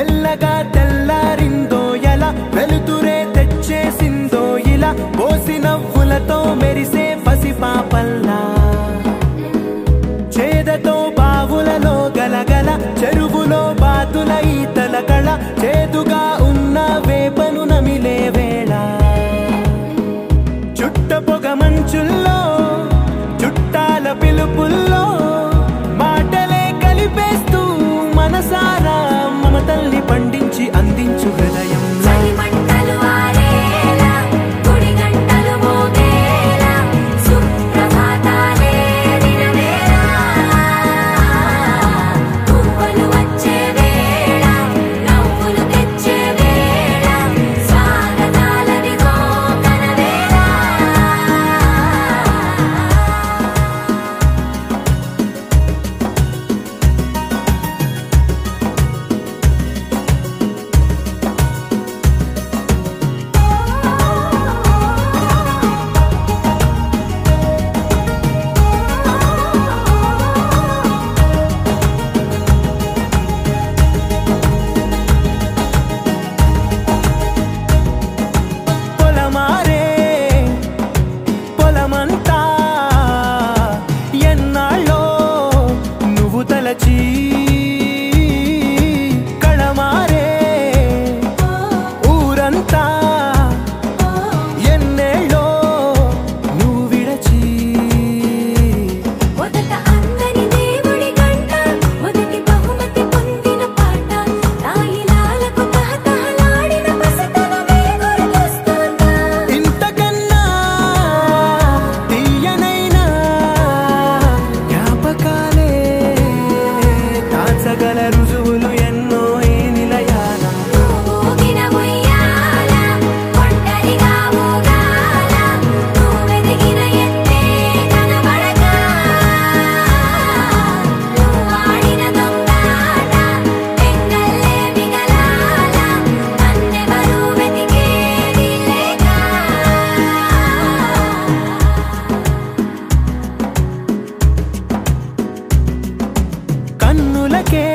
మెల్లగా తెల్లారిందో ఎలా వెలుతురే తెచ్చేసిందో ఇలా పోసి నవ్వులతో మెరిసే పసిపాపల్లా చేదతో బావులలో గలగల చెరువులో బాతుల ఈతల కళ చేదుగా ఉన్న వేపను నమిలే వేళ చుట్ట పొగ మంచుల్లో చుట్టాల పిలుపుల్లో మాటలే కలిపేస్తూ మనసారా మమతల్ని పండించి అందించు హృదయం కళమారే ఊరంతా ఎన్నేళ్ళో నువ్వు విడచి మొదట అందని దేవుడి గంట మొదటి బహుమతి పొందిన పాట తాయిలాలకు తహతహలాడిన పసితనమే గుర్తొస్తుందా ఇంతకన్నా తీయనైనా జ్ఞాపకాలే దాచగల రుజువులు ఎన్నో ఈ నిలయాల ఊగిన ఉయ్యాల ఒంటరిగా ఊగాల నువ్వెదిగిన ఎత్తే కనబడక నువ్వాడిన దొంగాట పెంగల్లే మిగలాల నన్నెవరూ వెతికేది లేక కన్నులకే